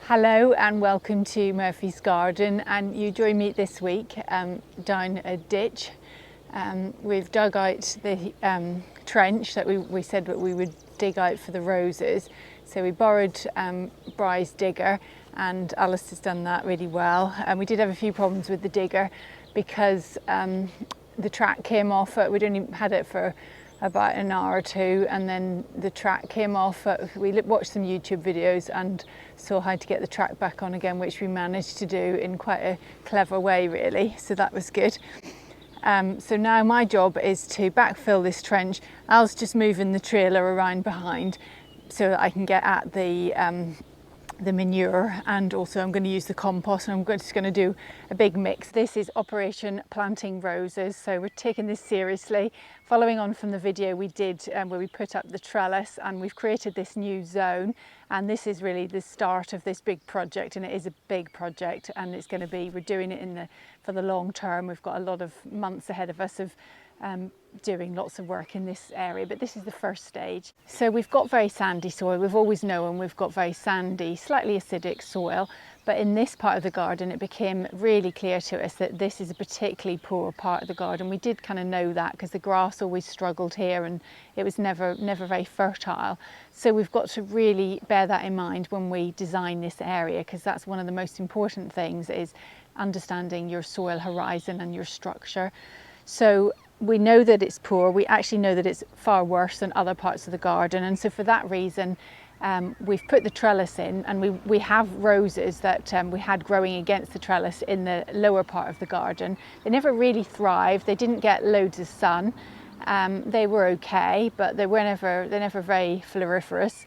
Hello and welcome to Murphy's Garden, and you join me this week down a ditch. We've dug out the trench that we said that we would dig out for the roses. So we borrowed Bry's digger, and Alice has done that really well. And we did have a few problems with the digger because the track came off. We'd only had it for about an hour or two, and then the track came off. We watched some YouTube videos and saw how to get the track back on again, which we managed to do in quite a clever way really, so that was good. So now my job is to backfill this trench. Al's just moving the trailer around behind so that I can get at the manure, and also I'm going to use the compost, and I'm just going to do a big mix. This is Operation Planting Roses, so we're taking this seriously, following on from the video we did where we put up the trellis, and we've created this new zone, and this is really the start of this big project, and it is a big project, and it's going to be, we're doing it for the long term. We've got a lot of months ahead of us of doing lots of work in this area, but this is the first stage. So we've got very sandy soil. We've always known we've got very sandy, slightly acidic soil, but in this part of the garden it became really clear to us that this is a particularly poor part of the garden. We did kind of know that because the grass always struggled here and it was never very fertile. So we've got to really bear that in mind when we design this area, because that's one of the most important things, is understanding your soil horizon and your structure. So we know that it's poor. We actually know that it's far worse than other parts of the garden, and so for that reason we've put the trellis in, and we have roses that we had growing against the trellis in the lower part of the garden. They never really thrived. They didn't get loads of sun. They were okay, but they're never very floriferous.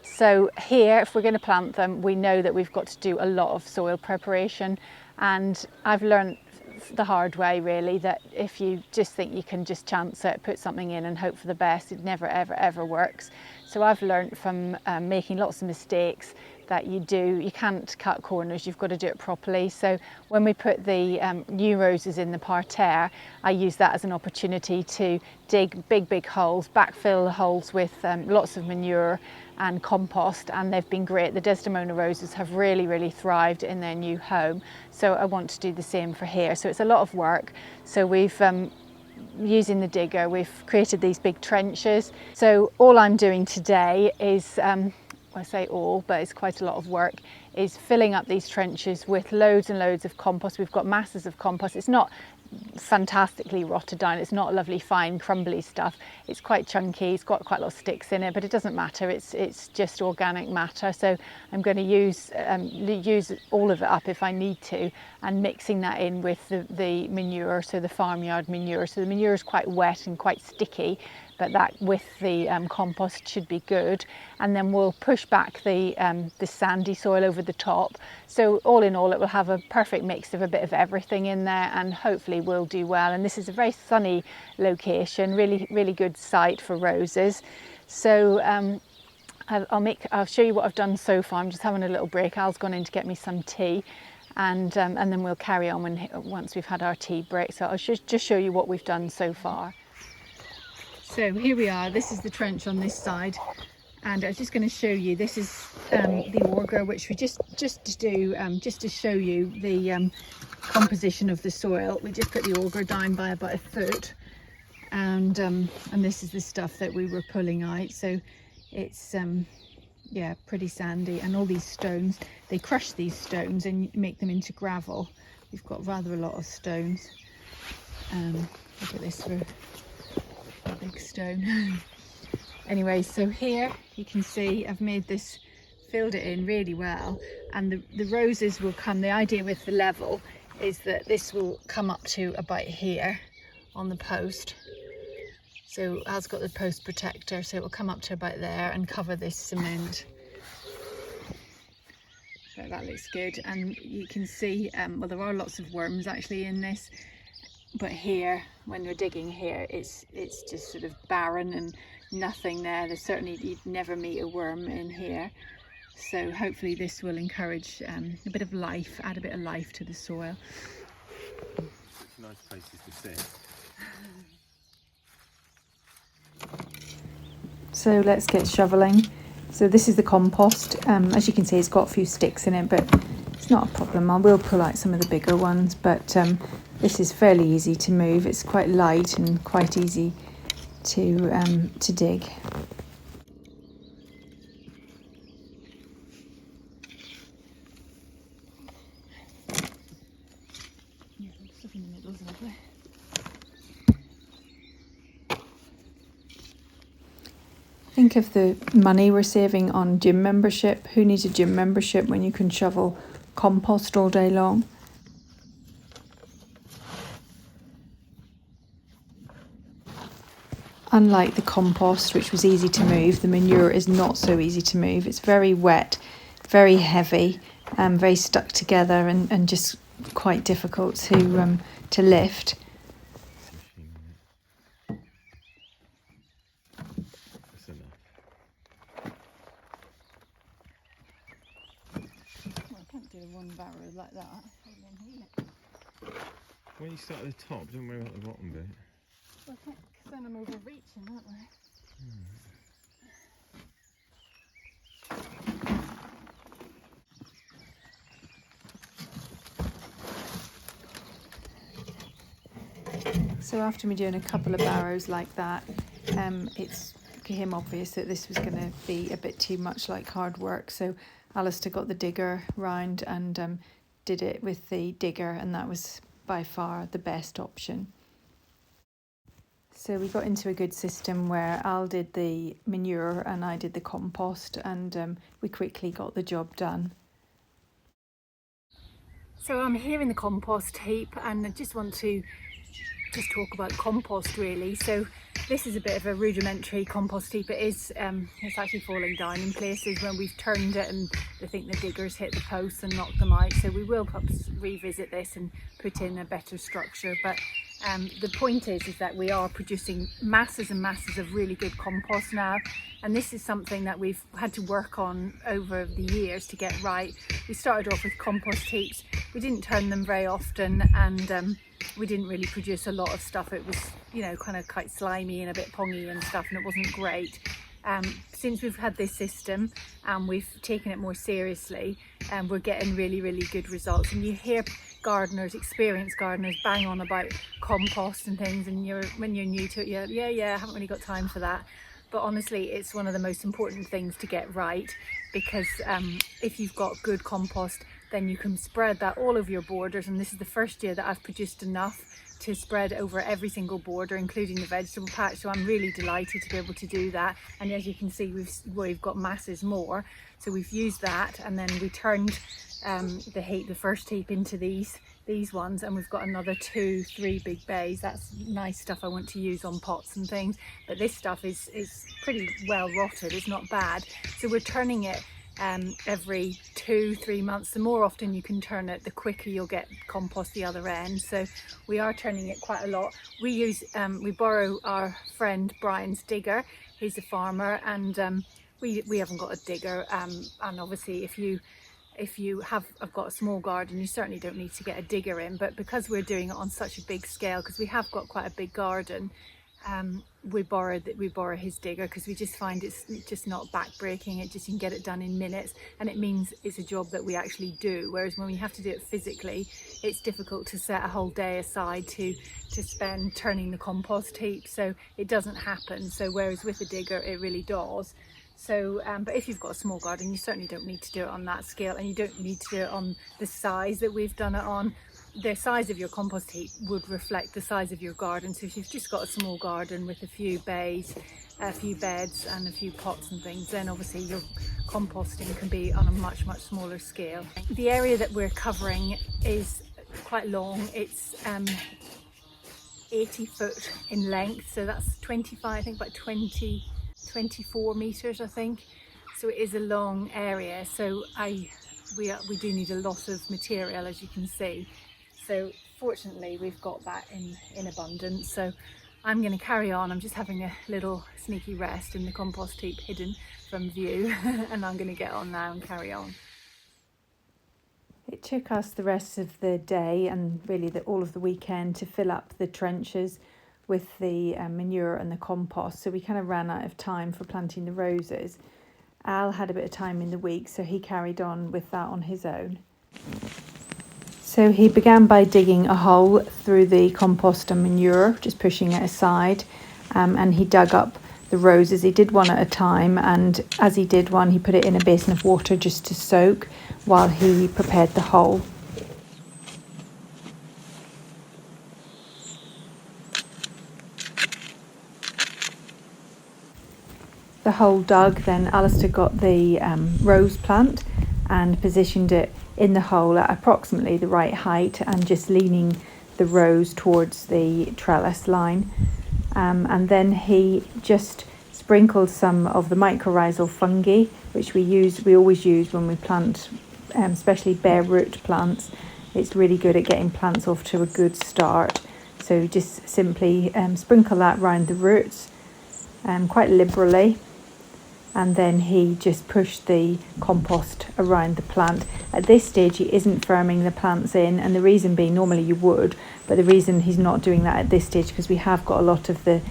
So here, if we're going to plant them, we know that we've got to do a lot of soil preparation, and I've learned the hard way really that if you just think you can just chance it, put something in and hope for the best, it never ever works. So I've learned from making lots of mistakes that you can't cut corners, you've got to do it properly. So when we put the new roses in the parterre, I use that as an opportunity to dig big holes, backfill the holes with lots of manure and compost, and they've been great. The Desdemona roses have really thrived in their new home, so I want to do the same for here. So it's a lot of work. So we've using the digger, we've created these big trenches. So all I'm doing today is I say all, but it's quite a lot of work, is filling up these trenches with loads and loads of compost. We've got masses of compost. It's not fantastically rotted down, it's not lovely fine crumbly stuff, it's quite chunky, it's got quite a lot of sticks in it, but it doesn't matter, it's just organic matter. So I'm going to use all of it up if I need to, and mixing that in with the manure, so the farmyard manure. So the manure is quite wet and quite sticky, but that with the compost should be good. And then we'll push back the sandy soil over the top. So all in all, it will have a perfect mix of a bit of everything in there, and hopefully will do well. And this is a very sunny location, really good site for roses. So I'll show you what I've done so far. I'm just having a little break. Al's gone in to get me some tea, and then we'll carry on once we've had our tea break. So I'll just show you what we've done so far. So here we are, this is the trench on this side, and I was just going to show you, this is the auger, which we just to show you the composition of the soil. We just put the auger down by about a foot, and this is the stuff that we were pulling out. So it's yeah, pretty sandy, and all these stones, they crush these stones and make them into gravel. We've got rather a lot of stones. Look at this big stone. Anyway, so here you can see I've made this, filled it in really well, and the roses will come. The idea with the level is that this will come up to about here on the post. So Al's got the post protector, so it will come up to about there and cover this cement. So that looks good, and you can see well, there are lots of worms actually in this. But here, when we're digging here, it's just sort of barren and nothing there. There's certainly, you'd never meet a worm in here. So hopefully this will encourage a bit of life, add a bit of life to the soil. Nice places to sit. So let's get shoveling. So this is the compost. As you can see, it's got a few sticks in it, but it's not a problem. I will pull out some of the bigger ones, but this is fairly easy to move. It's quite light and quite easy to dig. Think of the money we're saving on gym membership. Who needs a gym membership when you can shovel compost all day long? Unlike the compost, which was easy to move, the manure is not so easy to move. It's very wet, very heavy, very stuck together, and just quite difficult to lift. One barrow like that. When you start at the top, don't worry about the bottom bit. Well, because then I'm overreaching, aren't I? So after me doing a couple of barrows like that, it became obvious that this was going to be a bit too much like hard work. So Alistair got the digger round and did it with the digger, and that was by far the best option. So we got into a good system where Al did the manure and I did the compost, and we quickly got the job done. So I'm here in the compost heap, and I just want to talk about compost really. So this is a bit of a rudimentary compost heap. It is it's actually falling down in places when we've turned it, and I think the diggers hit the posts and knocked them out. So we will perhaps revisit this and put in a better structure. But the point is that we are producing masses and masses of really good compost now, and this is something that we've had to work on over the years to get right. We started off with compost heaps. We didn't turn them very often, and we didn't really produce a lot of stuff. It was, you know, kind of quite slimy and a bit pongy and stuff, and it wasn't great. Since we've had this system and we've taken it more seriously, we're getting really, really good results. And you hear gardeners, experienced gardeners, bang on about compost and things, and when you're new to it, yeah, I haven't really got time for that. But honestly, it's one of the most important things to get right, because if you've got good compost, then you can spread that all over your borders. And this is the first year that I've produced enough to spread over every single border, including the vegetable patch. So I'm really delighted to be able to do that. And as you can see, we've got masses more. So we've used that, and then we turned the first heap into these ones, and we've got another 2-3 big bays. That's nice stuff I want to use on pots and things, but this stuff is pretty well rotted. It's not bad. So we're turning it every 2-3 months. The more often you can turn it, the quicker you'll get compost the other end. So we are turning it quite a lot. We borrow our friend Brian's digger. He's a farmer, and we haven't got a digger, and obviously if you have got a small garden, you certainly don't need to get a digger in. But because we're doing it on such a big scale, because we have got quite a big garden, we borrow his digger, because we just find it's just not back-breaking. You can get it done in minutes, and it means it's a job that we actually do. Whereas when we have to do it physically, it's difficult to set a whole day aside to spend turning the compost heap. So it doesn't happen. So whereas with a digger, it really does. So, but if you've got a small garden, you certainly don't need to do it on that scale, and you don't need to do it on the size that we've done it on. The size of your compost heap would reflect the size of your garden. So if you've just got a small garden with a few bays, a few beds and a few pots and things, then obviously your composting can be on a much, much smaller scale. The area that we're covering is quite long. It's 80 foot in length, so that's 25, I think about 24 meters, I think. So it is a long area. So we do need a lot of material, as you can see. So fortunately we've got that in abundance. So I'm going to carry on. I'm just having a little sneaky rest in the compost heap hidden from view and I'm going to get on now and carry on. It took us the rest of the day and really all of the weekend to fill up the trenches with the manure and the compost. So we kind of ran out of time for planting the roses. Al had a bit of time in the week, so he carried on with that on his own. So he began by digging a hole through the compost and manure, just pushing it aside, and he dug up the roses. He did one at a time, and as he did one, he put it in a basin of water just to soak while he prepared the hole. The hole dug, then Alistair got the rose plant and positioned it in the hole at approximately the right height and just leaning the rose towards the trellis line. And then he just sprinkled some of the mycorrhizal fungi, which we always use when we plant, especially bare root plants. It's really good at getting plants off to a good start. So just simply sprinkle that around the roots quite liberally. And then he just pushed the compost around the plant. At this stage, he isn't firming the plants in, and the reason being, normally you would, but the reason he's not doing that at this stage, because we have got a lot of the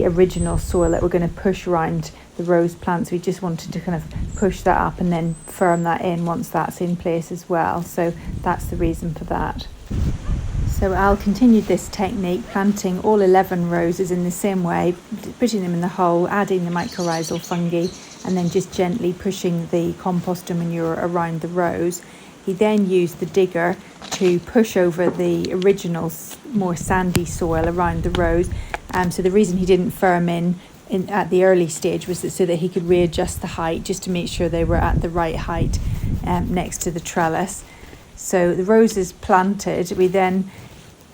original soil that we're going to push around the rose plants. We just wanted to kind of push that up and then firm that in once that's in place as well. So that's the reason for that. So Al continued this technique, planting all 11 roses in the same way, putting them in the hole, adding the mycorrhizal fungi, and then just gently pushing the compost and manure around the rose. He then used the digger to push over the original more sandy soil around the rose. So the reason he didn't firm in at the early stage was so that he could readjust the height, just to make sure they were at the right height next to the trellis. So the roses planted, we then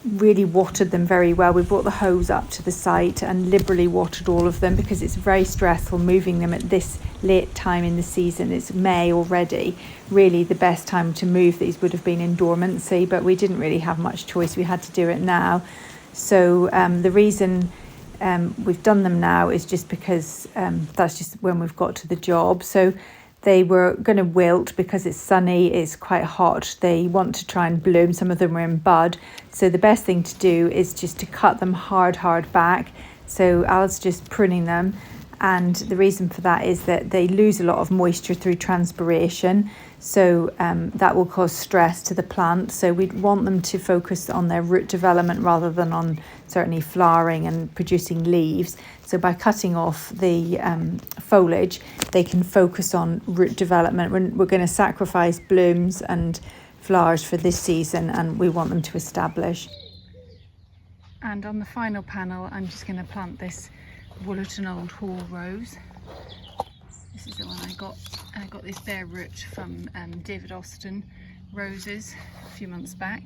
really watered them very well. We brought the hose up to the site and liberally watered all of them, because it's very stressful moving them at this late time in the season. It's May already. Really the best time to move these would have been in dormancy, but we didn't really have much choice. We had to do it now. So the reason we've done them now is just because that's just when we've got to the job. So they were going to wilt because it's sunny, it's quite hot. They want to try and bloom. Some of them are in bud. So the best thing to do is just to cut them hard back. So Al's just pruning them. And the reason for that is that they lose a lot of moisture through transpiration. So that will cause stress to the plant. So we'd want them to focus on their root development rather than on certainly flowering and producing leaves. So by cutting off the foliage, they can focus on root development. We're going to sacrifice blooms and flowers for this season, and we want them to establish. And on the final panel, I'm just going to plant this Woollerton Old Hall rose. This is the one I got, and I got this bare root from David Austin roses a few months back.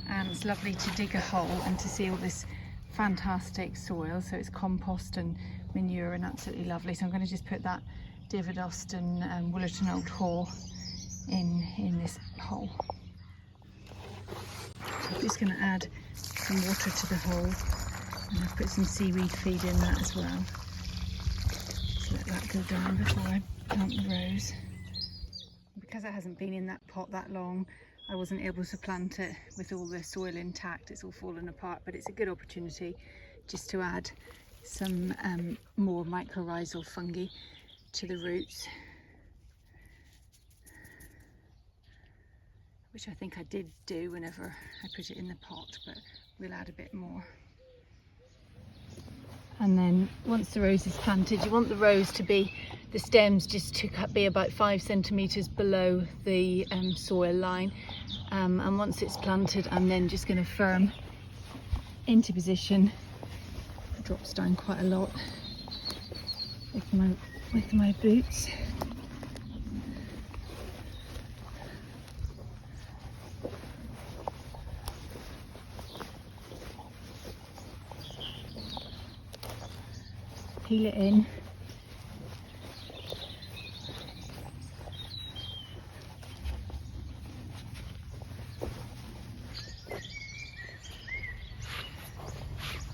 And it's lovely to dig a hole and to see all this fantastic soil. So it's compost and manure and absolutely lovely. So I'm going to just put that David Austin Woollerton Old Hall in this hole. So I'm just going to add some water to the hole, and I've put some seaweed feed in that as well. So let that go down before I plant the rose. Because it hasn't been in that pot that long, I wasn't able to plant it with all the soil intact. It's all fallen apart, but it's a good opportunity just to add some more mycorrhizal fungi to the roots, which I think I did do whenever I put it in the pot, but we'll add a bit more. And then once the rose is planted, you want the rose to be, the stems just to be about 5 centimetres below the soil line. And once it's planted, I'm then just going to firm into position. It drops down quite a lot with my boots. Peel it in.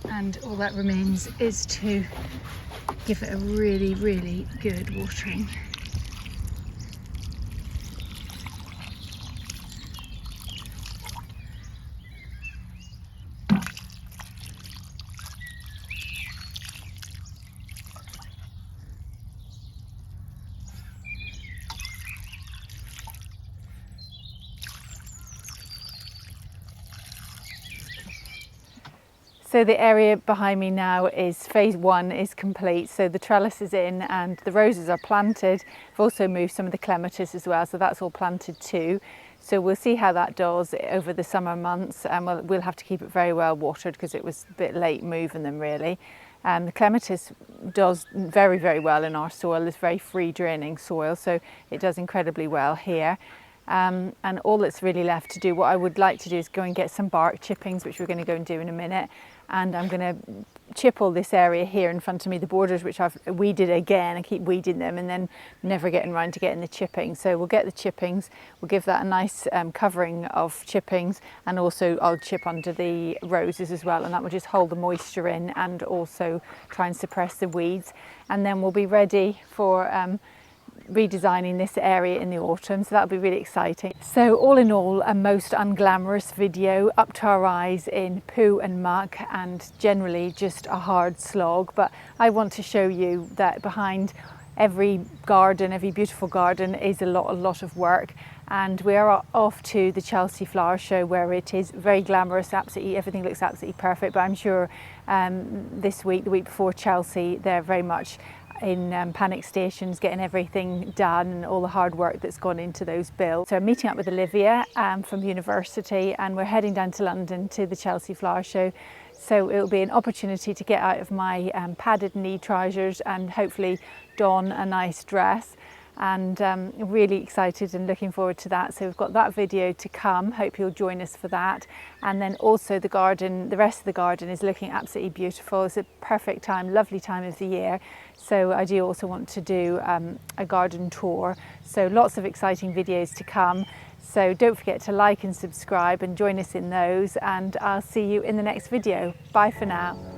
And all that remains is to give it a really, really good watering. So the area behind me now is phase 1 is complete. So the trellis is in and the roses are planted. I've also moved some of the clematis as well, so that's all planted too. So we'll see how that does over the summer months, and we'll have to keep it very well watered because it was a bit late moving them really. The clematis does very, very well in our soil. It's very free draining soil, so it does incredibly well here. And all that's really left to do, what I would like to do is go and get some bark chippings, which we're going to go and do in a minute. And I'm going to chip all this area here in front of me, the borders which I've weeded again. I keep weeding them and then never getting around to getting the chippings. So we'll get the chippings, we'll give that a nice covering of chippings, and also I'll chip under the roses as well, and that will just hold the moisture in and also try and suppress the weeds. And then we'll be ready for redesigning this area in the autumn, so that'll be really exciting. So all in all, a most unglamorous video, up to our eyes in poo and muck and generally just a hard slog, but I want to show you that behind every garden, every beautiful garden, is a lot of work. And we are off to the Chelsea Flower Show, where it is very glamorous, absolutely everything looks absolutely perfect, but I'm sure this week, the week before Chelsea, they're very much in panic stations, getting everything done and all the hard work that's gone into those builds. So I'm meeting up with Olivia from university, and we're heading down to London to the Chelsea Flower Show. So it'll be an opportunity to get out of my padded knee trousers and hopefully don a nice dress. And really excited and looking forward to that. So we've got that video to come. Hope you'll join us for that. And then also the garden, the rest of the garden is looking absolutely beautiful. It's a perfect time, lovely time of the year. So I do also want to do a garden tour. So lots of exciting videos to come. So don't forget to like and subscribe and join us in those. And I'll see you in the next video. Bye for now.